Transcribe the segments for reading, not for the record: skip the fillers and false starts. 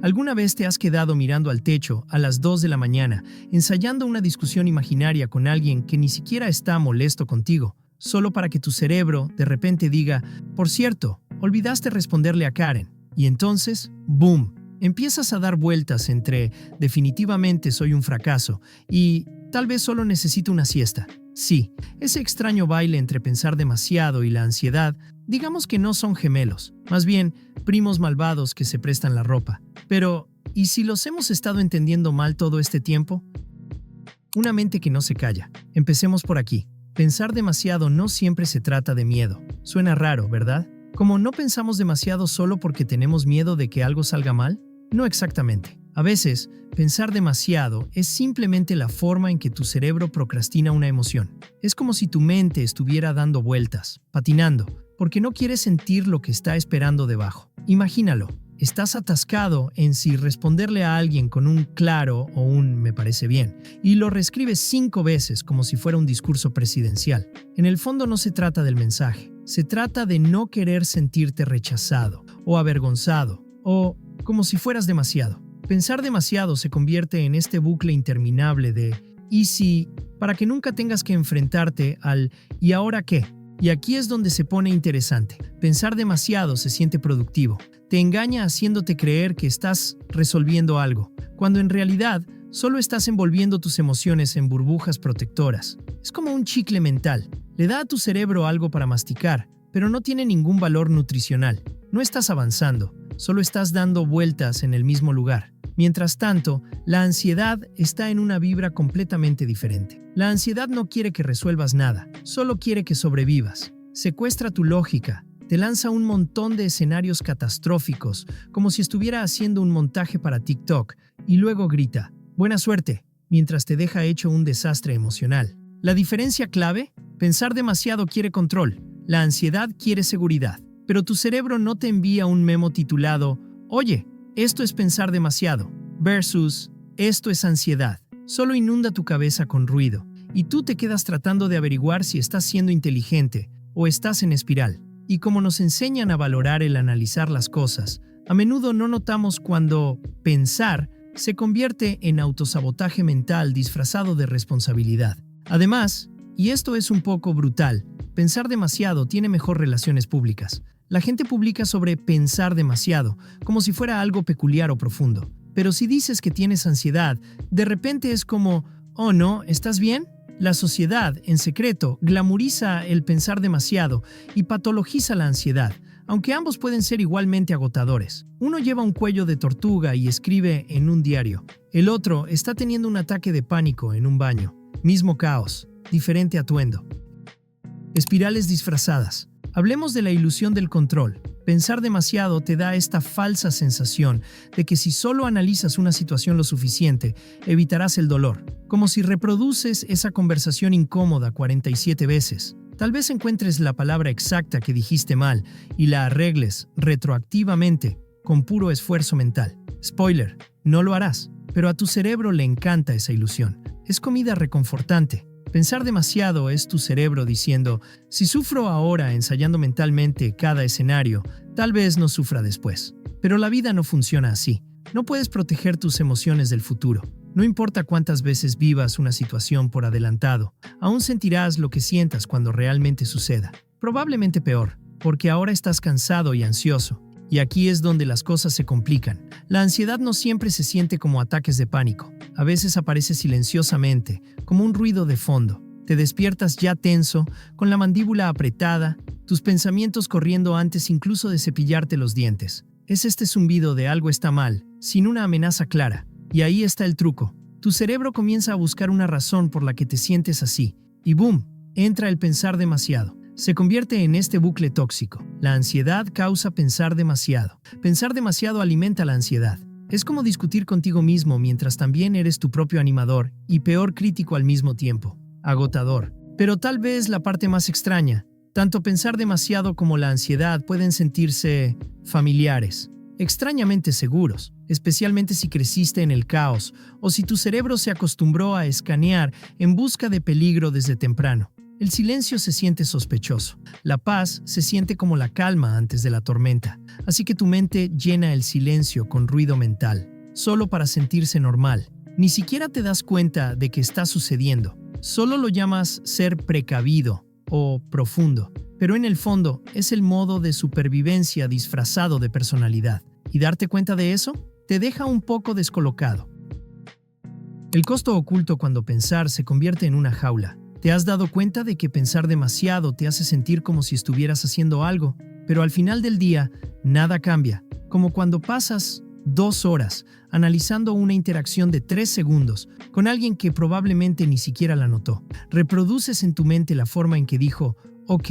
¿Alguna vez te has quedado mirando al techo a las 2 de la mañana, ensayando una discusión imaginaria con alguien que ni siquiera está molesto contigo, solo para que tu cerebro de repente diga, por cierto, olvidaste responderle a Karen? Y entonces, ¡boom! Empiezas a dar vueltas entre definitivamente soy un fracaso y tal vez solo necesito una siesta. Sí, ese extraño baile entre pensar demasiado y la ansiedad, digamos que no son gemelos, más bien primos malvados que se prestan la ropa. Pero, ¿y si los hemos estado entendiendo mal todo este tiempo? Una mente que no se calla. Empecemos por aquí. Pensar demasiado no siempre se trata de miedo. Suena raro, ¿verdad? Como no pensamos demasiado solo porque tenemos miedo de que algo salga mal. No exactamente. A veces, pensar demasiado es simplemente la forma en que tu cerebro procrastina una emoción. Es como si tu mente estuviera dando vueltas, patinando, porque no quieres sentir lo que está esperando debajo. Imagínalo, estás atascado en si responderle a alguien con un claro o un me parece bien, y lo reescribes 5 veces como si fuera un discurso presidencial. En el fondo no se trata del mensaje, se trata de no querer sentirte rechazado o avergonzado o como si fueras demasiado. Pensar demasiado se convierte en este bucle interminable de ¿y si? Para que nunca tengas que enfrentarte al ¿y ahora qué? Y aquí es donde se pone interesante. Pensar demasiado se siente productivo. Te engaña haciéndote creer que estás resolviendo algo, cuando en realidad solo estás envolviendo tus emociones en burbujas protectoras. Es como un chicle mental. Le da a tu cerebro algo para masticar, pero no tiene ningún valor nutricional. No estás avanzando, solo estás dando vueltas en el mismo lugar. Mientras tanto, la ansiedad está en una vibra completamente diferente. La ansiedad no quiere que resuelvas nada, solo quiere que sobrevivas. Secuestra tu lógica, te lanza un montón de escenarios catastróficos, como si estuviera haciendo un montaje para TikTok, y luego grita, «Buena suerte», mientras te deja hecho un desastre emocional. La diferencia clave: pensar demasiado quiere control, la ansiedad quiere seguridad. Pero tu cerebro no te envía un memo titulado, «Oye, esto es pensar demasiado», versus «Esto es ansiedad». Solo inunda tu cabeza con ruido, y tú te quedas tratando de averiguar si estás siendo inteligente o estás en espiral. Y como nos enseñan a valorar el analizar las cosas, a menudo no notamos cuando pensar se convierte en autosabotaje mental disfrazado de responsabilidad. Además, y esto es un poco brutal, pensar demasiado tiene mejor relaciones públicas. La gente publica sobre pensar demasiado, como si fuera algo peculiar o profundo. Pero si dices que tienes ansiedad, de repente es como, «Oh no, ¿estás bien?». La sociedad, en secreto, glamoriza el pensar demasiado y patologiza la ansiedad, aunque ambos pueden ser igualmente agotadores. Uno lleva un cuello de tortuga y escribe en un diario. El otro está teniendo un ataque de pánico en un baño. Mismo caos, diferente atuendo. Espirales disfrazadas. Hablemos de la ilusión del control. Pensar demasiado te da esta falsa sensación de que si solo analizas una situación lo suficiente, evitarás el dolor. Como si reproduces esa conversación incómoda 47 veces. Tal vez encuentres la palabra exacta que dijiste mal y la arregles retroactivamente con puro esfuerzo mental. Spoiler, no lo harás, pero a tu cerebro le encanta esa ilusión. Es comida reconfortante. Pensar demasiado es tu cerebro diciendo, si sufro ahora ensayando mentalmente cada escenario, tal vez no sufra después. Pero la vida no funciona así. No puedes proteger tus emociones del futuro. No importa cuántas veces vivas una situación por adelantado, aún sentirás lo que sientas cuando realmente suceda. Probablemente peor, porque ahora estás cansado y ansioso. Y aquí es donde las cosas se complican. La ansiedad no siempre se siente como ataques de pánico. A veces aparece silenciosamente, como un ruido de fondo. Te despiertas ya tenso, con la mandíbula apretada, tus pensamientos corriendo antes incluso de cepillarte los dientes. Es este zumbido de algo está mal, sin una amenaza clara. Y ahí está el truco. Tu cerebro comienza a buscar una razón por la que te sientes así. Y ¡boom!, entra el pensar demasiado. Se convierte en este bucle tóxico. La ansiedad causa pensar demasiado. Pensar demasiado alimenta la ansiedad. Es como discutir contigo mismo mientras también eres tu propio animador y peor crítico al mismo tiempo. Agotador. Pero tal vez la parte más extraña. Tanto pensar demasiado como la ansiedad pueden sentirse familiares, extrañamente seguros, especialmente si creciste en el caos o si tu cerebro se acostumbró a escanear en busca de peligro desde temprano. El silencio se siente sospechoso. La paz se siente como la calma antes de la tormenta. Así que tu mente llena el silencio con ruido mental, solo para sentirse normal. Ni siquiera te das cuenta de que está sucediendo. Solo lo llamas ser precavido o profundo. Pero en el fondo es el modo de supervivencia disfrazado de personalidad. ¿Y darte cuenta de eso? Te deja un poco descolocado. El costo oculto cuando pensar se convierte en una jaula. ¿Te has dado cuenta de que pensar demasiado te hace sentir como si estuvieras haciendo algo? Pero al final del día, nada cambia. Como cuando pasas 2 horas analizando una interacción de 3 segundos con alguien que probablemente ni siquiera la notó. Reproduces en tu mente la forma en que dijo, ok,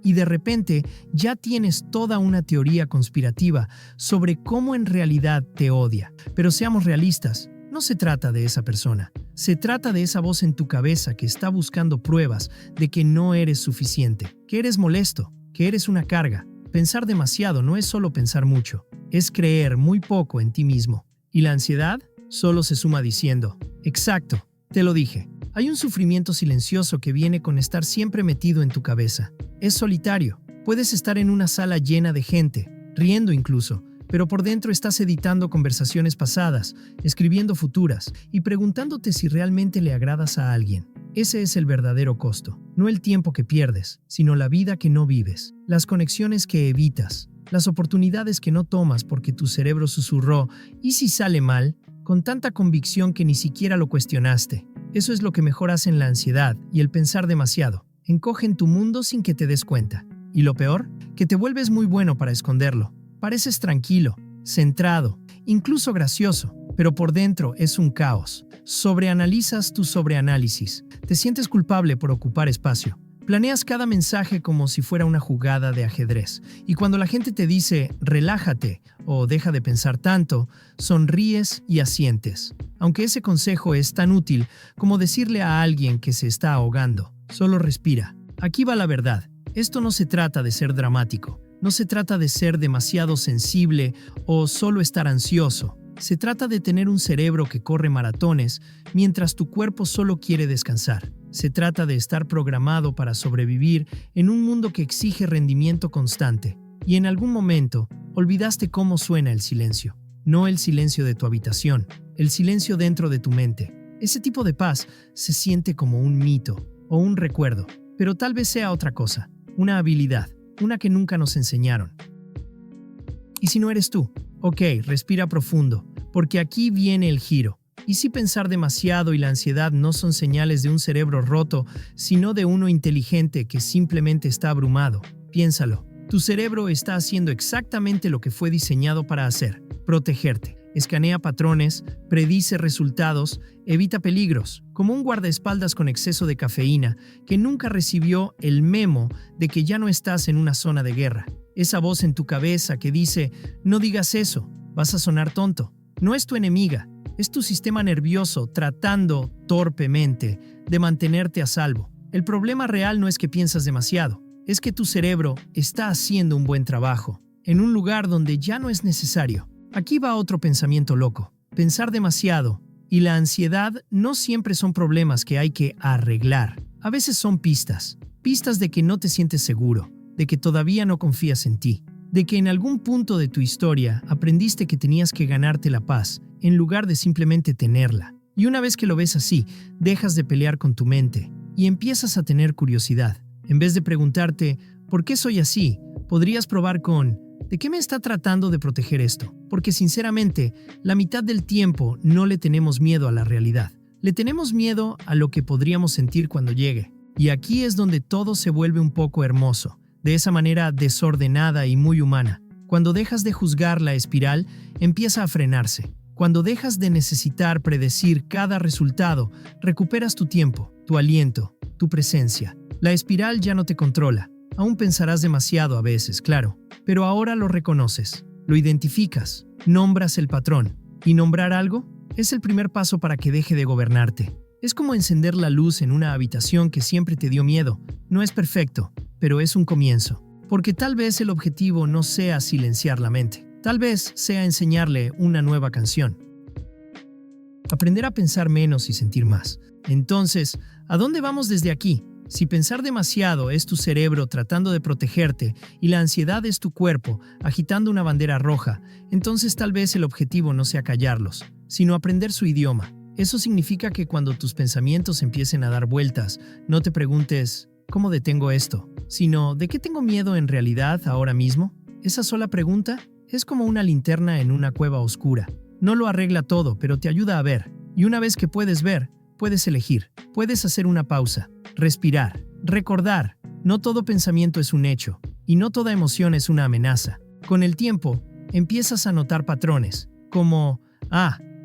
y de repente ya tienes toda una teoría conspirativa sobre cómo en realidad te odia. Pero seamos realistas, no se trata de esa persona. Se trata de esa voz en tu cabeza que está buscando pruebas de que no eres suficiente, que eres molesto, que eres una carga. Pensar demasiado no es solo pensar mucho, es creer muy poco en ti mismo. Y la ansiedad solo se suma diciendo, exacto, te lo dije. Hay un sufrimiento silencioso que viene con estar siempre metido en tu cabeza. Es solitario. Puedes estar en una sala llena de gente, riendo incluso, pero por dentro estás editando conversaciones pasadas, escribiendo futuras y preguntándote si realmente le agradas a alguien. Ese es el verdadero costo. No el tiempo que pierdes, sino la vida que no vives, las conexiones que evitas, las oportunidades que no tomas porque tu cerebro susurró «¿y si sale mal?» con tanta convicción que ni siquiera lo cuestionaste. Eso es lo que mejor hacen la ansiedad y el pensar demasiado. Encogen tu mundo sin que te des cuenta. Y lo peor, que te vuelves muy bueno para esconderlo. Pareces tranquilo, centrado, incluso gracioso, pero por dentro es un caos. Sobreanalizas tu sobreanálisis. Te sientes culpable por ocupar espacio. Planeas cada mensaje como si fuera una jugada de ajedrez. Y cuando la gente te dice relájate o deja de pensar tanto, sonríes y asientes. Aunque ese consejo es tan útil como decirle a alguien que se está ahogando, solo respira. Aquí va la verdad. Esto no se trata de ser dramático. No se trata de ser demasiado sensible o solo estar ansioso. Se trata de tener un cerebro que corre maratones mientras tu cuerpo solo quiere descansar. Se trata de estar programado para sobrevivir en un mundo que exige rendimiento constante. Y en algún momento, olvidaste cómo suena el silencio. No el silencio de tu habitación, el silencio dentro de tu mente. Ese tipo de paz se siente como un mito o un recuerdo, pero tal vez sea otra cosa, una habilidad, una que nunca nos enseñaron. ¿Y si no eres tú? Ok, respira profundo, porque aquí viene el giro. ¿Y si pensar demasiado y la ansiedad no son señales de un cerebro roto, sino de uno inteligente que simplemente está abrumado? Piénsalo. Tu cerebro está haciendo exactamente lo que fue diseñado para hacer: protegerte. Escanea patrones, predice resultados, evita peligros, como un guardaespaldas con exceso de cafeína que nunca recibió el memo de que ya no estás en una zona de guerra. Esa voz en tu cabeza que dice, no digas eso, vas a sonar tonto. No es tu enemiga, es tu sistema nervioso tratando torpemente de mantenerte a salvo. El problema real no es que piensas demasiado, es que tu cerebro está haciendo un buen trabajo, en un lugar donde ya no es necesario. Aquí va otro pensamiento loco. Pensar demasiado y la ansiedad no siempre son problemas que hay que arreglar. A veces son pistas de que no te sientes seguro, de que todavía no confías en ti, de que en algún punto de tu historia aprendiste que tenías que ganarte la paz en lugar de simplemente tenerla. Y una vez que lo ves así, dejas de pelear con tu mente y empiezas a tener curiosidad. En vez de preguntarte, ¿por qué soy así?, podrías probar con, ¿de qué me está tratando de proteger esto? Porque sinceramente, la mitad del tiempo no le tenemos miedo a la realidad. Le tenemos miedo a lo que podríamos sentir cuando llegue. Y aquí es donde todo se vuelve un poco hermoso, de esa manera desordenada y muy humana. Cuando dejas de juzgar la espiral, empieza a frenarse. Cuando dejas de necesitar predecir cada resultado, recuperas tu tiempo, tu aliento, tu presencia. La espiral ya no te controla. Aún pensarás demasiado a veces, claro, pero ahora lo reconoces, lo identificas, nombras el patrón. ¿Y nombrar algo? Es el primer paso para que deje de gobernarte. Es como encender la luz en una habitación que siempre te dio miedo. No es perfecto, pero es un comienzo. Porque tal vez el objetivo no sea silenciar la mente. Tal vez sea enseñarle una nueva canción. Aprender a pensar menos y sentir más. Entonces, ¿a dónde vamos desde aquí? Si pensar demasiado es tu cerebro tratando de protegerte y la ansiedad es tu cuerpo agitando una bandera roja, entonces tal vez el objetivo no sea callarlos, sino aprender su idioma. Eso significa que cuando tus pensamientos empiecen a dar vueltas, no te preguntes ¿cómo detengo esto?, sino ¿de qué tengo miedo en realidad ahora mismo? Esa sola pregunta es como una linterna en una cueva oscura. No lo arregla todo, pero te ayuda a ver. Y una vez que puedes ver, puedes elegir. Puedes hacer una pausa, respirar, recordar. No todo pensamiento es un hecho, y no toda emoción es una amenaza. Con el tiempo, empiezas a notar patrones, como,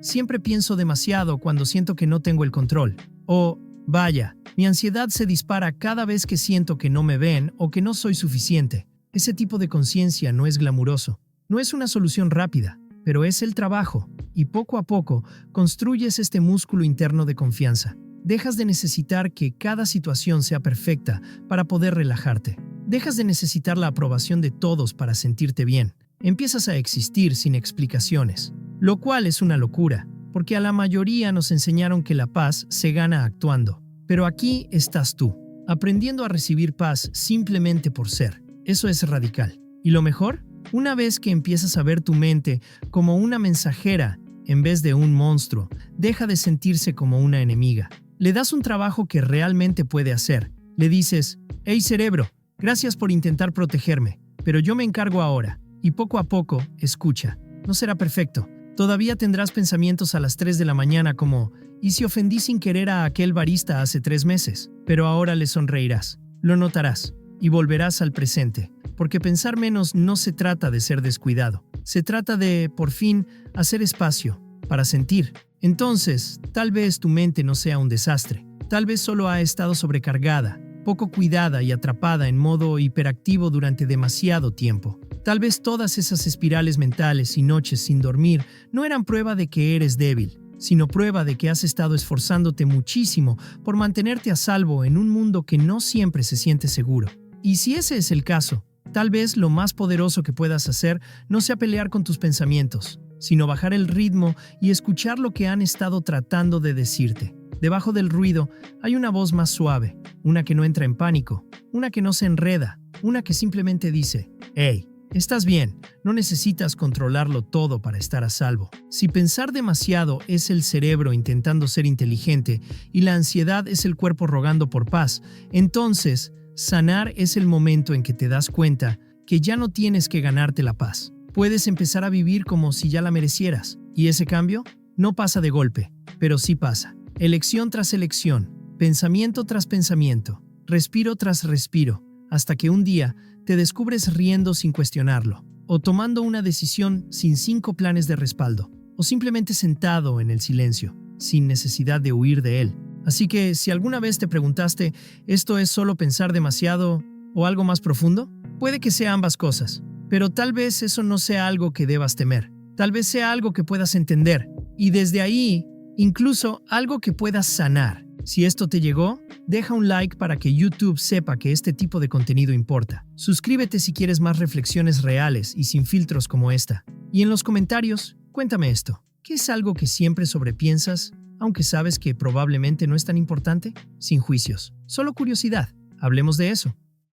siempre pienso demasiado cuando siento que no tengo el control. O, vaya, mi ansiedad se dispara cada vez que siento que no me ven o que no soy suficiente. Ese tipo de conciencia no es glamuroso. No es una solución rápida, pero es el trabajo, y poco a poco construyes este músculo interno de confianza. Dejas de necesitar que cada situación sea perfecta para poder relajarte. Dejas de necesitar la aprobación de todos para sentirte bien. Empiezas a existir sin explicaciones, lo cual es una locura, porque a la mayoría nos enseñaron que la paz se gana actuando. Pero aquí estás tú, aprendiendo a recibir paz simplemente por ser. Eso es radical. ¿Y lo mejor? Una vez que empiezas a ver tu mente como una mensajera en vez de un monstruo, deja de sentirse como una enemiga. Le das un trabajo que realmente puede hacer. Le dices, hey cerebro, gracias por intentar protegerme, pero yo me encargo ahora. Y poco a poco, escucha. No será perfecto. Todavía tendrás pensamientos a las 3 de la mañana como, ¿y si ofendí sin querer a aquel barista hace 3 meses? Pero ahora le sonreirás, lo notarás y volverás al presente. Porque pensar menos no se trata de ser descuidado. Se trata de, por fin, hacer espacio para sentir. Entonces, tal vez tu mente no sea un desastre. Tal vez solo ha estado sobrecargada, poco cuidada y atrapada en modo hiperactivo durante demasiado tiempo. Tal vez todas esas espirales mentales y noches sin dormir no eran prueba de que eres débil, sino prueba de que has estado esforzándote muchísimo por mantenerte a salvo en un mundo que no siempre se siente seguro. Y si ese es el caso, tal vez lo más poderoso que puedas hacer no sea pelear con tus pensamientos, sino bajar el ritmo y escuchar lo que han estado tratando de decirte. Debajo del ruido hay una voz más suave, una que no entra en pánico, una que no se enreda, una que simplemente dice, hey, estás bien, no necesitas controlarlo todo para estar a salvo. Si pensar demasiado es el cerebro intentando ser inteligente y la ansiedad es el cuerpo rogando por paz, entonces sanar es el momento en que te das cuenta que ya no tienes que ganarte la paz. Puedes empezar a vivir como si ya la merecieras. Y ese cambio no pasa de golpe, pero sí pasa. Elección tras elección, pensamiento tras pensamiento, respiro tras respiro, hasta que un día te descubres riendo sin cuestionarlo, o tomando una decisión sin 5 planes de respaldo, o simplemente sentado en el silencio, sin necesidad de huir de él. Así que si alguna vez te preguntaste, ¿esto es solo pensar demasiado o algo más profundo? Puede que sea ambas cosas, pero tal vez eso no sea algo que debas temer. Tal vez sea algo que puedas entender, y desde ahí, incluso algo que puedas sanar. Si esto te llegó, deja un like para que YouTube sepa que este tipo de contenido importa. Suscríbete si quieres más reflexiones reales y sin filtros como esta. Y en los comentarios, cuéntame esto. ¿Qué es algo que siempre sobrepiensas, aunque sabes que probablemente no es tan importante? Sin juicios, solo curiosidad. Hablemos de eso.